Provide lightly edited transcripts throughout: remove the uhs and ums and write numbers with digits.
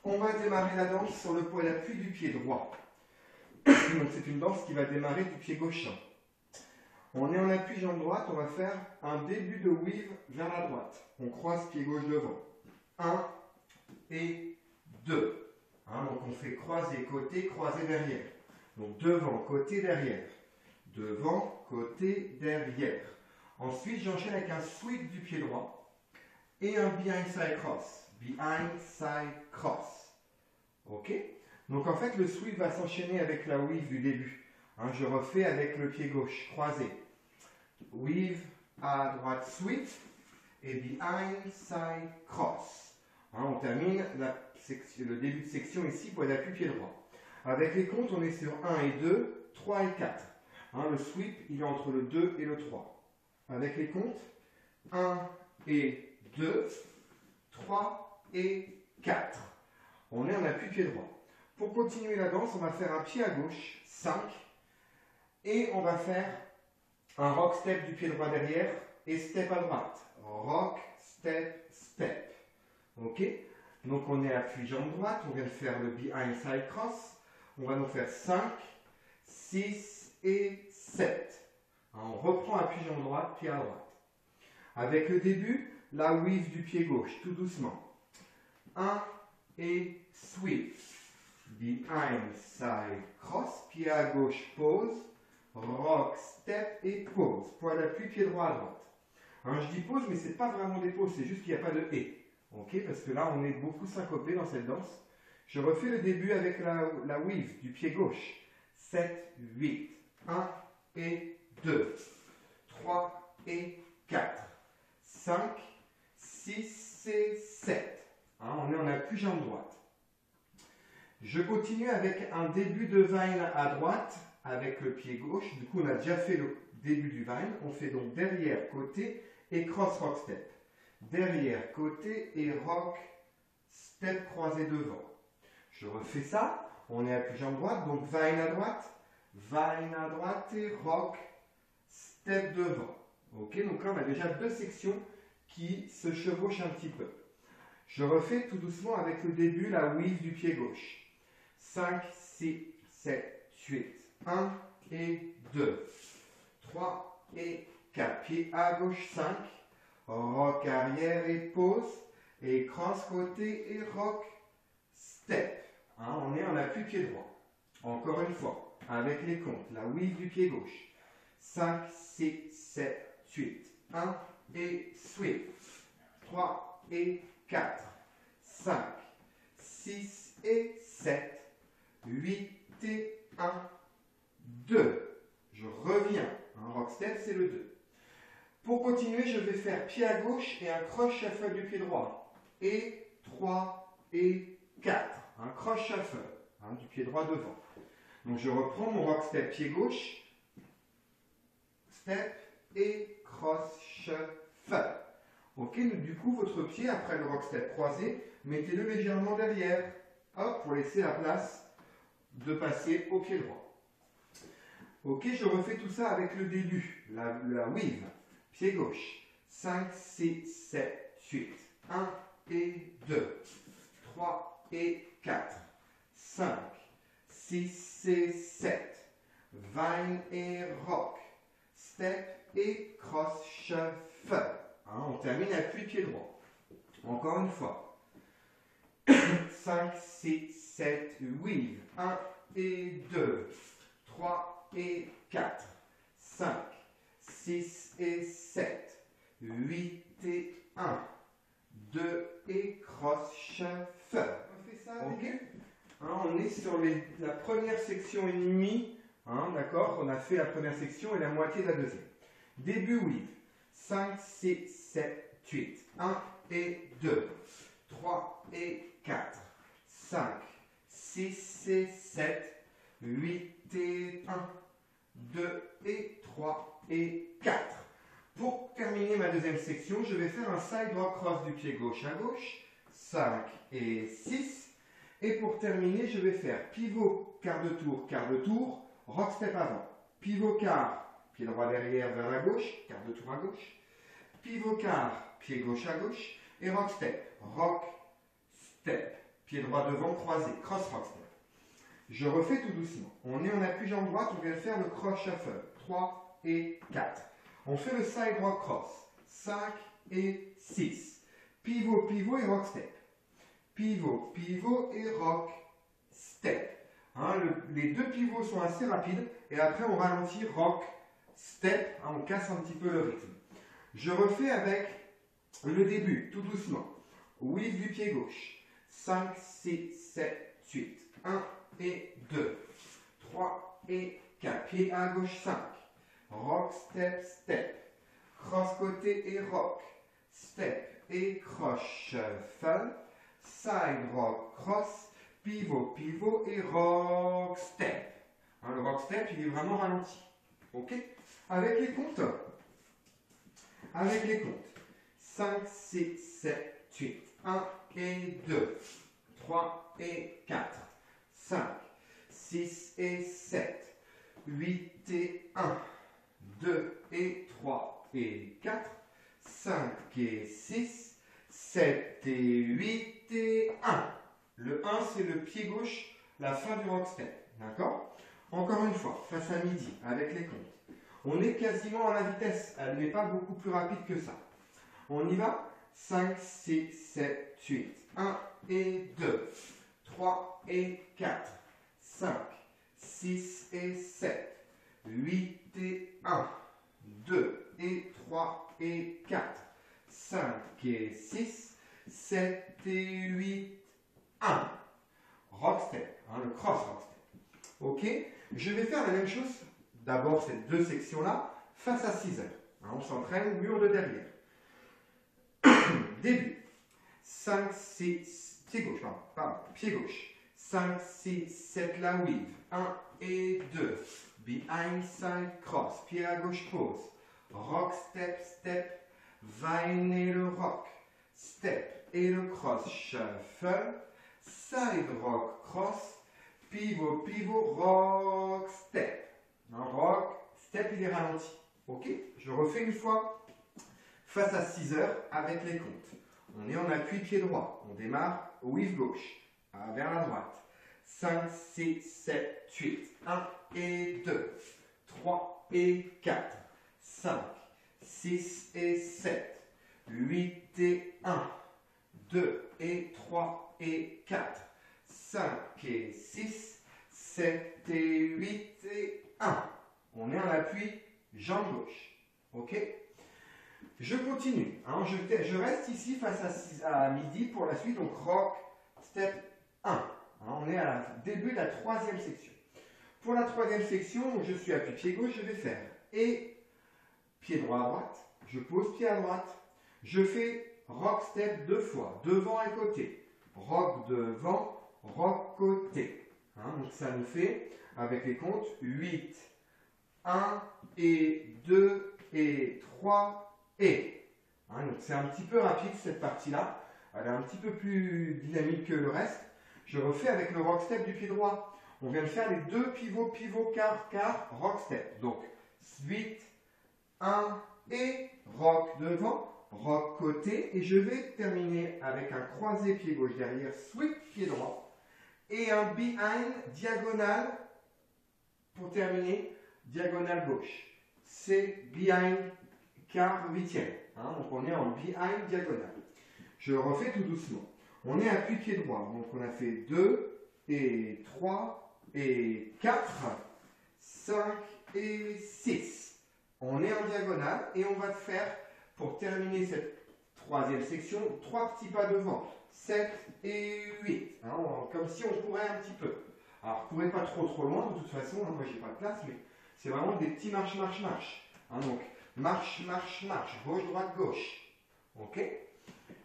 On va démarrer la danse sur le point d'appui du pied droit. Donc c'est une danse qui va démarrer du pied gauche. On est en appui jambe droite, on va faire un début de weave vers la droite. On croise pied gauche devant. 1 et 2. Donc on fait croiser côté, croiser derrière. Donc devant, côté, derrière. Devant, côté, derrière. Ensuite j'enchaîne avec un sweep du pied droit et un behind side cross. Behind side cross. Ok? Donc en fait le sweep va s'enchaîner avec la weave du début. Je refais avec le pied gauche, croisé. Weave à droite, sweep et behind side cross. On termine le début de section ici pour l'appui pied droit. Avec les comptes, on est sur 1 et 2, 3 et 4. Le sweep, il est entre le 2 et le 3. Avec les comptes, 1 et 2, 3 et 4. On est en appui pied droit. Pour continuer la danse, on va faire un pied à gauche, 5. Et on va faire un rock step du pied droit derrière et step à droite. Rock, step, step. Ok? Donc on est appui jambe droite, on vient de faire le behind side cross. On va nous faire 5, 6 et 7. On reprend appui jambe droite, pied à droite. Avec le début, la weave du pied gauche, tout doucement. 1 et sweep. Behind side cross, pied à gauche, pause. Rock, step et pause. Point d'appui, pied droit à droite. Je dis pause, mais ce n'est pas vraiment des pauses, c'est juste qu'il n'y a pas de et. Ok, parce que là, on est beaucoup syncopé dans cette danse. Je refais le début avec la weave du pied gauche. 7, 8. 1 et 2. 3 et 4. 5, 6 et 7. On est en appui jambe droite. Je continue avec un début de vine à droite avec le pied gauche. Du coup, on a déjà fait le début du vine. On fait donc derrière, côté et cross rock step. Derrière, côté et rock step croisé devant. Je refais ça. On est appui jambe droite, donc vine à droite et rock step devant. Ok, donc là, on a déjà deux sections qui se chevauchent un petit peu. Je refais tout doucement avec le début, la weave du pied gauche. 5, 6, 7, 8. 1 et 2. 3 et 4. Pied à gauche, 5. Rock arrière et pause. Et cross côté et rock step. On est en appui pied droit. Encore une fois, avec les comptes. La weave du pied gauche. 5, 6, 7, 8. 1 et sweep. 3 et 4. 5, 6 et 7. 8 et 1, 2. Je reviens. Un rock step, c'est le 2. Pour continuer, je vais faire pied à gauche et un cross shuffle du pied droit. Et 3 et 4. Un cross shuffle du pied droit devant. Donc je reprends mon rock step pied gauche, step et cross shuffle. Ok, donc du coup, votre pied, après le rock step croisé, mettez-le légèrement derrière. Hop, pour laisser la place de passer au pied droit. Ok, je refais tout ça avec le début, la weave, pied gauche, 5, 6, 7, 8, 1 et 2, 3 et 4, 5, 6 et 7, vine et rock, step et cross shuffle. On termine appui pied droit. Encore une fois. 5, 6, 7, weave. 1 et 2. 3 et 4. 5, 6 et 7. 8 et 1. 2 et cross shuffle. On fait ça, ok? On est sur la première section et demie. D'accord? On a fait la première section et la moitié de la deuxième. Début weave. 5, 6, 7, 8. 1 et 2. 3 et 4, 5, 6 et 7, 8 et 1, 2 et 3 et 4. Pour terminer ma deuxième section, je vais faire un side rock cross du pied gauche à gauche, 5 et 6. Et pour terminer, je vais faire pivot, quart de tour, rock step avant. Pivot quart, pied droit derrière vers la gauche, quart de tour à gauche. Pivot quart, pied gauche à gauche. Et rock step, rock step. pied droit devant croisé, cross rock step. Je refais tout doucement. On est en appui jambe droite, on vient faire le cross shuffle. 3 et 4. On fait le side rock cross. 5 et 6. Pivot, pivot et rock step. Pivot, pivot et rock step. Hein, les deux pivots sont assez rapides et après on ralentit rock step. Hein, on casse un petit peu le rythme. Je refais avec le début, tout doucement. Weave du pied gauche. 5, 6, 7, 8. 1 et 2. 3 et 4. Pied à gauche, 5. Rock, step, step. Cross côté et rock. Step et cross shuffle. Side rock, cross. Pivot, pivot et rock, step. Hein, le rock step, il est vraiment ralenti. Ok? Avec les comptes. 5, 6, 7, 8. 1 et 2. 3 et 4. 5, 6 et 7. 8 et 1. 2 et 3 et 4. 5 et 6. 7 et 8 et 1. Le 1, c'est le pied gauche, la fin du rock step. D'accord? Encore une fois, face à midi, avec les comptes. On est quasiment à la vitesse. Elle n'est pas beaucoup plus rapide que ça. On y va? 5, 6, 7, 8. 1 et 2. 3 et 4. 5, 6 et 7. 8 et 1. 2 et 3 et 4. 5 et 6. 7 et 8. 1. Rock step. Hein, le cross rock step. Ok? Je vais faire la même chose. D'abord, ces deux sections-là, face à 6 heures. Hein, on s'entraîne mur de derrière. Début. 5, 6, pied gauche, pardon, pied gauche. 5, 6, 7, la weave. 1 et 2. Behind side cross. Pied à gauche pose. Rock, step, step. Vine et le rock. Step et le cross shuffle. Side rock cross. Pivot, pivot, rock, step. Un rock, step, il est ralenti. Ok? Je refais une fois face à 6 heures avec les comptes. On est en appui pied droit. On démarre weave gauche vers la droite. 5, 6, 7, 8. 1 et 2. 3 et 4. 5, 6 et 7. 8 et 1. 2 et 3 et 4. 5 et 6. 7 et 8 et 1. On est en appui jambe gauche. Ok? Je continue. Hein, je reste ici face à midi pour la suite. Donc rock, step 1. Hein, on est à début de la troisième section. Pour la troisième section, je suis appui pied gauche, je vais faire et pied droit à droite. Je pose pied à droite. Je fais rock step 2 fois, devant et côté. Rock devant, rock côté. Hein, donc ça nous fait, avec les comptes, 8, 1 et 2 et 3 et. Hein, donc c'est un petit peu rapide cette partie-là. Elle est un petit peu plus dynamique que le reste. Je refais avec le rock step du pied droit. On vient de faire les deux pivots, pivot, quart, rock step. Donc 8, 1 et rock devant, rock côté. Et je vais terminer avec un croisé pied gauche derrière, sweep pied droit. Et un behind diagonal pour terminer, diagonale gauche. C'est behind quart huitième. Hein, donc on est en behind diagonale. Je refais tout doucement. On est appui pied droit. Donc on a fait 2 et 3 et 4, 5 et 6. On est en diagonale et on va faire, pour terminer cette troisième section, 3 petits pas devant. 7 et 8. Hein, comme si on courait un petit peu. Alors, vous ne courez pas trop loin de toute façon. Hein, moi, j'ai pas de place, mais c'est vraiment des petits marche. Hein, donc, marche. Gauche, droite, gauche. Ok?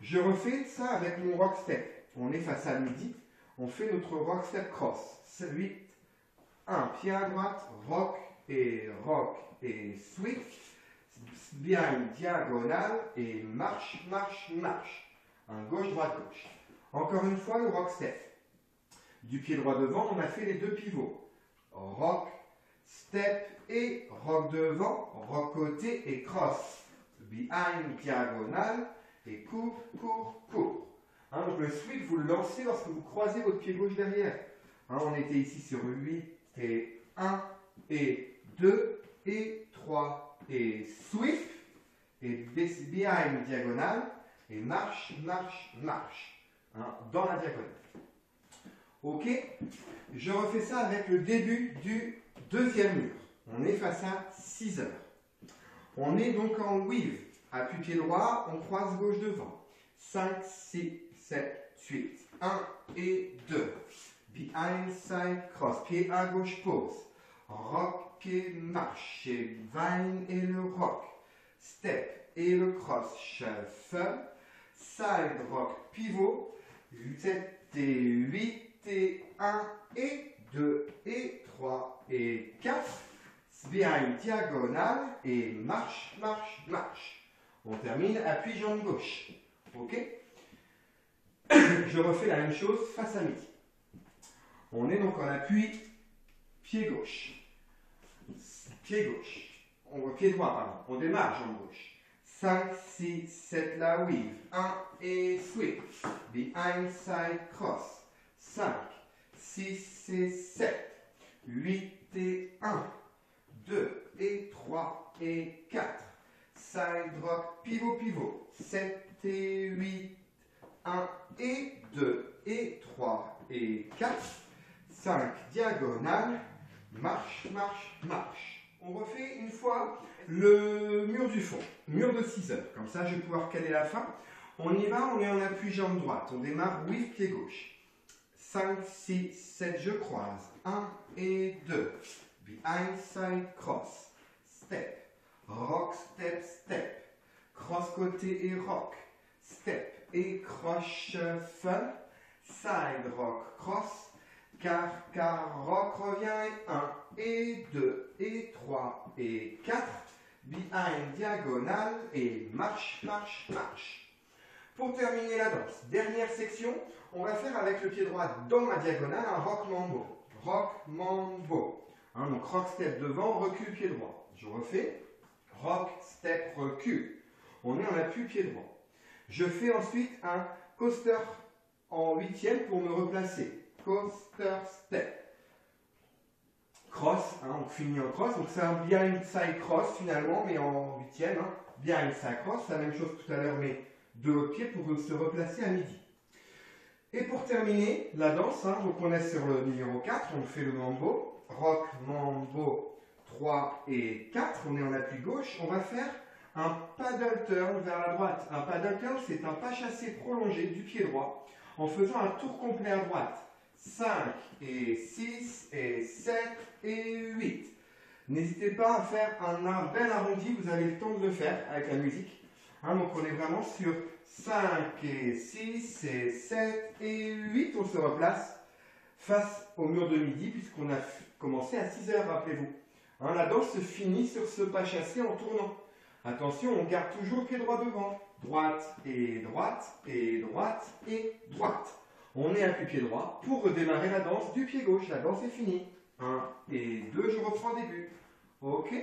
Je refais ça avec mon rock step. On est face à midi. On fait notre rock step cross. 8, 1, pied à droite, rock et sweep. Bien diagonale et marche. Un gauche, droite, gauche. Encore une fois, le rock step. Du pied droit devant, on a fait les deux pivots. Rock, step et rock devant, rock côté et cross. Behind, diagonale et court. Hein, donc le sweep, vous le lancez lorsque vous croisez votre pied gauche derrière. Hein, on était ici sur 8 et 1 et 2 et 3 et sweep et behind diagonale et marche, marche, marche. Hein, dans la diagonale. Ok, je refais ça avec le début du deuxième mur. On est face à 6 heures. On est donc en weave. Appui pied droit, on croise gauche devant. 5, 6, 7, 8. 1 et 2. Behind side cross. Pied à gauche pose. Rock, pied marche. Et vine et le rock. Step et le cross. Shuffle. Side rock pivot. 7 et 8 et 1 et 2 et 3 et 4. Behind diagonale et marche, marche, marche. On termine, appui jambe gauche. Ok? Je refais la même chose face à midi. On est donc en appui pied gauche. Pied gauche. Pied droit, pardon. On démarre jambe gauche. 5, 6, 7, la weave. 1 et sweep. Behind side cross. 5, 6 et 7. 8 et 1. 2 et 3 et 4. Side rock, pivot, pivot. 7 et 8. 1 et 2 et 3 et 4. 5 diagonales. Marche, marche, marche. On refait une fois le mur du fond. Mur de 6 heures. Comme ça, je vais pouvoir caler la fin. On y va, on est en appui jambe droite. On démarre weave pied gauche. 5, 6, 7, je croise. 1 et 2. Behind side cross. Step. Rock, step, step. Cross côté et rock. Step et cross shuffle. Side rock cross. Car rock revient et 1 et 2 et 3 et 4. Behind diagonale et marche, marche, marche. Pour terminer la danse, dernière section, on va faire avec le pied droit dans ma diagonale un rock mambo. Rock mambo. Hein, donc rock step devant, recul pied droit. Je refais. Rock step recul. On est en appui pied droit. Je fais ensuite un coaster en 8e pour me replacer. Coaster step. Cross, hein, on finit en cross. Donc c'est un behind side cross finalement, mais en 8e. Hein. Behind side cross, c'est la même chose tout à l'heure, mais de l'autre pied pour se replacer à midi. Et pour terminer la danse, hein, donc on est sur le numéro 4, on fait le mambo, rock, mambo 3 et 4, on est en appui gauche, on va faire un paddle turn vers la droite. Un paddle turn, c'est un pas chassé prolongé du pied droit en faisant un tour complet à droite. 5 et 6 et 7 et 8. N'hésitez pas à faire un bel arrondi, vous avez le temps de le faire avec la musique. Hein, donc on est vraiment sur 5 et 6 et 7 et 8. On se replace face au mur de midi puisqu'on a commencé à 6 heures, rappelez-vous. Hein, la danse se finit sur ce pas chassé en tournant. Attention, on garde toujours le pied droit devant. Droite et droite et droite et droite. On est appui pied droit pour redémarrer la danse du pied gauche. La danse est finie. 1 et 2, je reprends début. Ok?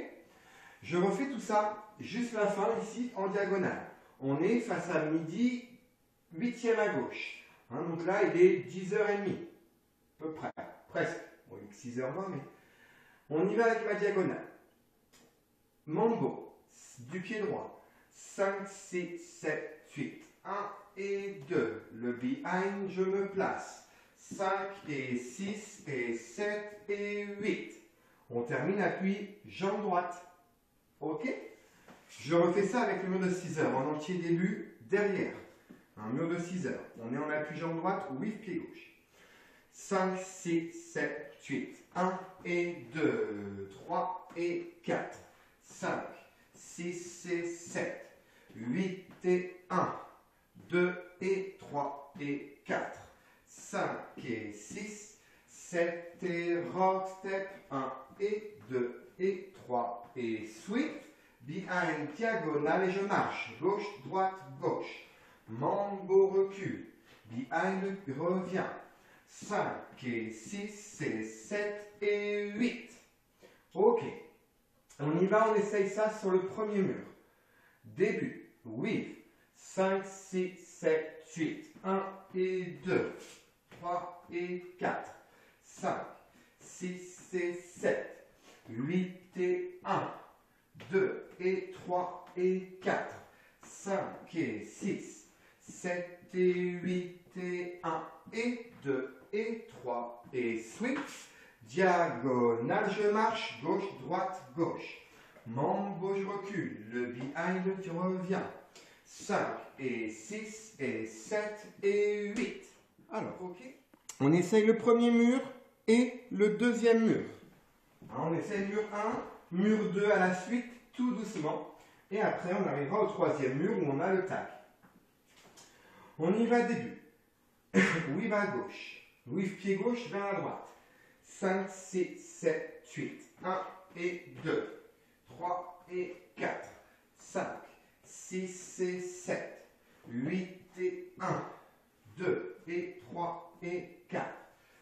Je refais tout ça, juste la fin ici en diagonale. On est face à midi, 8e à gauche. Hein, donc là, il est 10h30. À peu près, presque. Bon, il est 6h20, mais on y va avec ma diagonale. Mambo, du pied droit. 5, 6, 7, 8. 1 et 2. Le behind, je me place. 5 et 6 et 7 et 8. On termine appui jambe droite. Ok? Je refais ça avec le mur de 6 heures. En entier début, derrière. Un mur de 6 heures. On est en appui jambe droite, weave pied gauche. 5, 6, 7, 8. 1 et 2, 3 et 4. 5, 6 et 7. 8 et 1. 2 et 3 et 4. 5 et 6. 7 et rock step. 1 et 2 et 3 et sweep. Behind diagonale et je marche. Gauche, droite, gauche. Mambo recul. Behind revient. 5 et 6 et 7 et 8. Ok. On y va, on essaye ça sur le premier mur. Début. Weave. 5, 6, 7, 8. 1 et 2, 3 et 4, 5, 6 et 7, 8 et 1, 2 et 3 et 4, 5 et 6, 7 et 8 et 1 et 2 et 3 et sweep. Diagonale, je marche, gauche, droite, gauche. Mambo, je recule, le behind, tu reviens. 5 et 6 et 7 et 8. Alors, ok. On essaye le premier mur et le deuxième mur. On essaye mur 1, mur 2 à la suite, tout doucement. Et après, on arrivera au troisième mur où on a le tag. On y va début. Weave à gauche. Weave pied gauche vers la droite. 5, 6, 7, 8. 1 et 2, 3 et 4, 5, 6 et 7, 8 et 1, 2 et 3 et 4,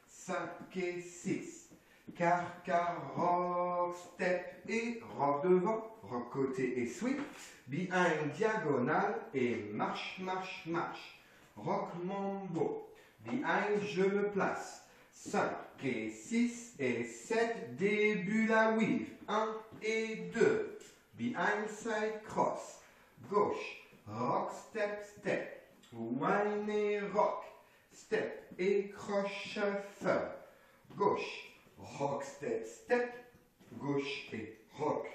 5 et 6, car, rock, step et rock devant, rock côté et sweep, behind, diagonale et marche, marche, marche, rock mambo, behind, je me place. 5 et 6 et 7, début la weave, 1 et 2, behind side cross, gauche, rock, step, step, wine et rock, step et croche shuffle, gauche, rock, step, step, gauche et rock,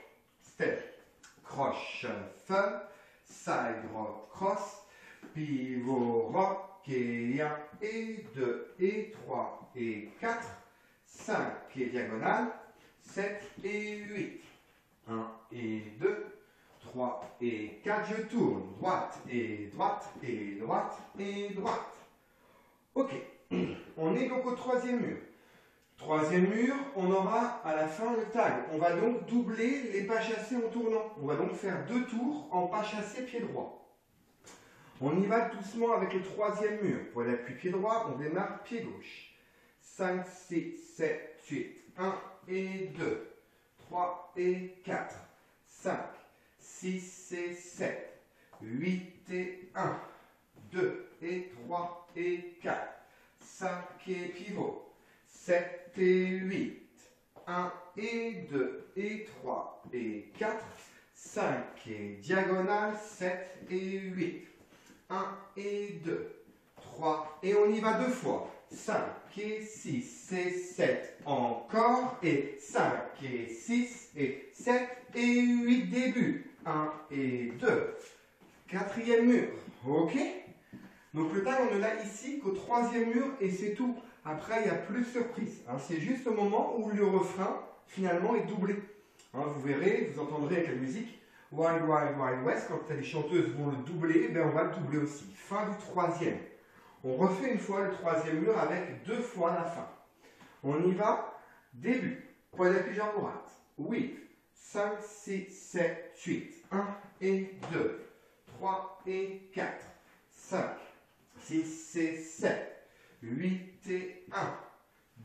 step, croche shuffle, side rock, cross, pivot rock, et 1 et 2 et 3 et 4, 5 et diagonale, 7 et 8, 1 et 2, 3 et 4, je tourne, droite et droite et droite et droite. Ok, on est donc au troisième mur. Troisième mur, on aura à la fin le tag. On va donc doubler les pas chassés en tournant. On va donc faire 2 tours en pas chassé pied droit. On y va doucement avec le troisième mur. Pour l'appui pied droit, on démarre pied gauche. 5, 6, 7, 8. 1 et 2, 3 et 4, 5, 6 et 7, 8 et 1, 2 et 3 et 4, 5 et pivot, 7 et 8, 1 et 2 et 3 et 4, 5 et diagonale, 7 et 8. 1 et 2, 3, et on y va 2 fois. 5 et 6 et 7, encore, et 5 et 6 et 7 et 8, début. 1 et 2. Quatrième mur, ok. Donc le tag, on ne l'a ici qu'au troisième mur, et c'est tout. Après, il n'y a plus de surprise. Hein. C'est juste au moment où le refrain, finalement, est doublé. Hein, vous verrez, vous entendrez avec la musique. Wild, Wild, Wild West, quand les chanteuses vont le doubler, ben on va le doubler aussi. Fin du troisième. On refait une fois le troisième mur avec 2 fois la fin. On y va. Début. Point d'appui jambe droite. Weave. 5, 6, 7, 8. 1 et 2, 3 et 4, 5, 6 et 7, 8 et 1,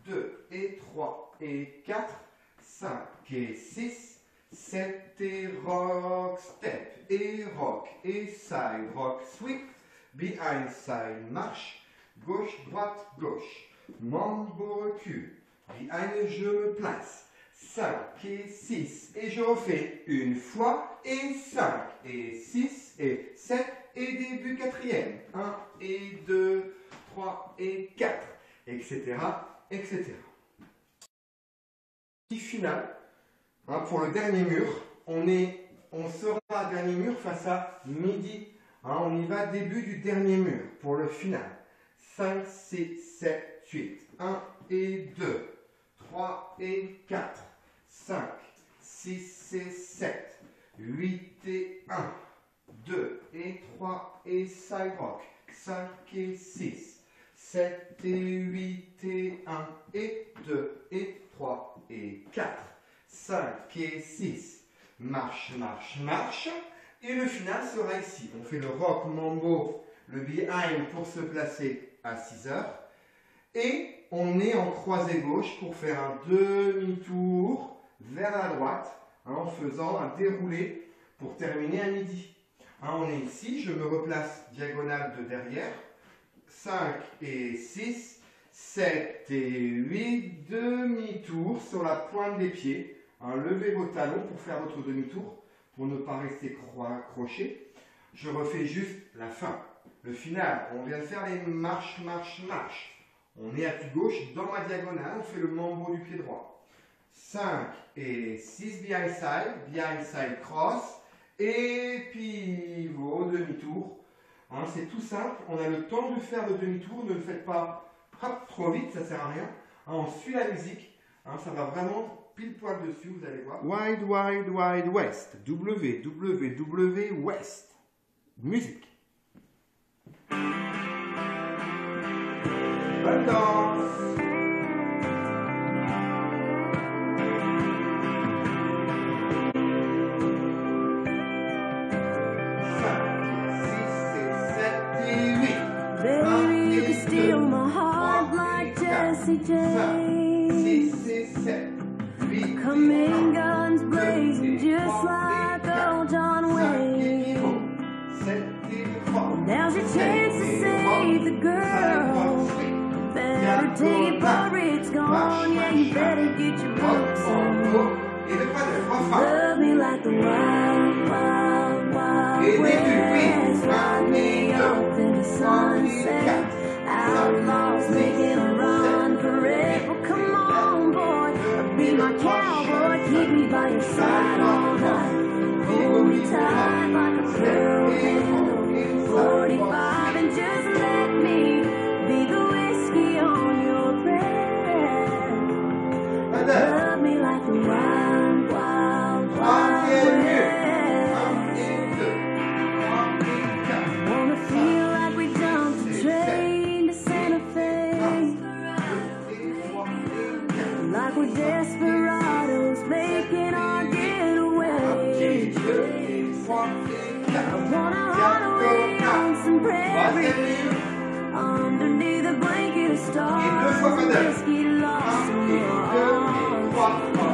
2 et 3 et 4, 5 et 6, 7 et rock, step et rock et side rock, sweep, behind side marche, gauche, droite, gauche, mambo recul, behind je me place, 5 et 6 et je refais une fois et 5 et 6 et 7 et début quatrième, 1 et 2, 3 et 4, etc., etc. Final. Hein, pour le dernier mur, on sera à dernier mur face à midi. Hein, on y va début du dernier mur pour le final. 5, 6, 7, 8. 1 et 2, 3 et 4, 5, 6 et 7, 8 et 1, 2 et 3 et side rock, 5 et 6, 7 et 8 et 1 et 2 et 3 et 4. 5 et 6, marche, marche, marche, et le final sera ici. On fait le rock mambo, le behind pour se placer à 6 heures, et on est en croisée gauche pour faire un demi-tour vers la droite, hein, en faisant un déroulé pour terminer à midi. Hein, on est ici, je me replace diagonale de derrière, 5 et 6, 7 et 8, demi-tour sur la pointe des pieds. Levez vos talons pour faire votre demi-tour, pour ne pas rester accroché. Je refais juste la fin. Le final, on vient de faire les marches, marches, marches. On est à pied gauche dans ma diagonale, on fait le mambo du pied droit. 5 et 6, behind side cross, et pivot, demi-tour. C'est tout simple, on a le temps de faire le demi-tour, ne le faites pas trop vite, ça ne sert à rien. On suit la musique, ça va vraiment pile poil dessus, vous allez voir. Wide, wide, wide west, www west, musique. Bonne danse. Steal my heart like Jessie J. Coming guns blazing just like old John Wayne. Now's your chance to save the girl. Better take it before it's gone. Yeah, you better get your books on. Love me like the wild, wild, wild west. Ride me off in the sunset. Outlaws making a run for it. Well, come on, boy, be my cowboy. Keep me by your side all night. Hold me tight like a pearl handle. 45 and just let me be the whiskey on your breath. Love me like the wild, wild, wild west. Wanna feel like we jumped a train to Santa Fe. Like we're desperados making our getaway. I wanna run away on some prairie underneath a blanket of stars. Just get lost in your arms.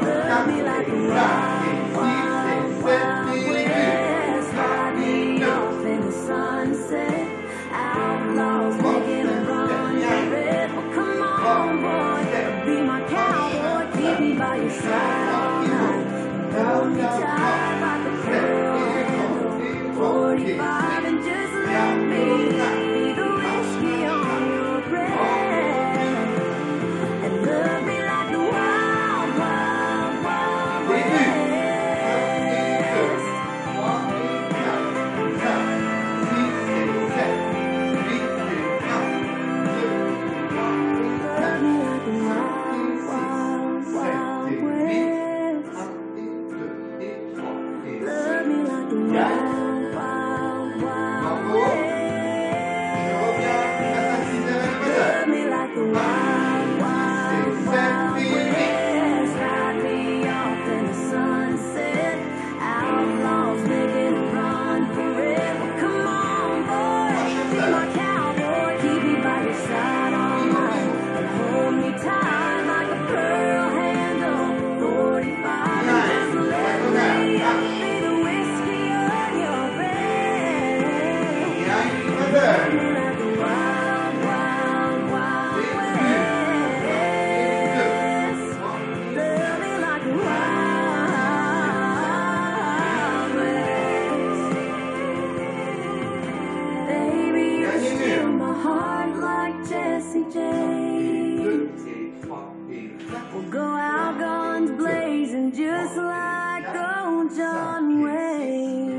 Love me like a wild, wild, wild west. Ride me off in the sunset. Outlaws making a run for it. Well, come on, boy, be my cowboy. Keep me by your side all night. Hold me tight like a pearl handle. 45 and just let me be the whiskey on your breath. And love me like the wild, wild, wild west. Love me like the wild, wild, wild west. Love me like the wild, wild, wild west. Love me like the wild, wild, wild west. Ride me off in the sunset. Outlaws making a run for it. Well, come on, boy, be my cowboy. Keep me by your side all night and hold me tight like a pearl handle. 45 and just let me be the whiskey on your breath. Love me like the wild, wild, wild west. Love me like the wild west. Baby, you steal my heart like Jessie J. We'll go out guns blazing just like old John Wayne.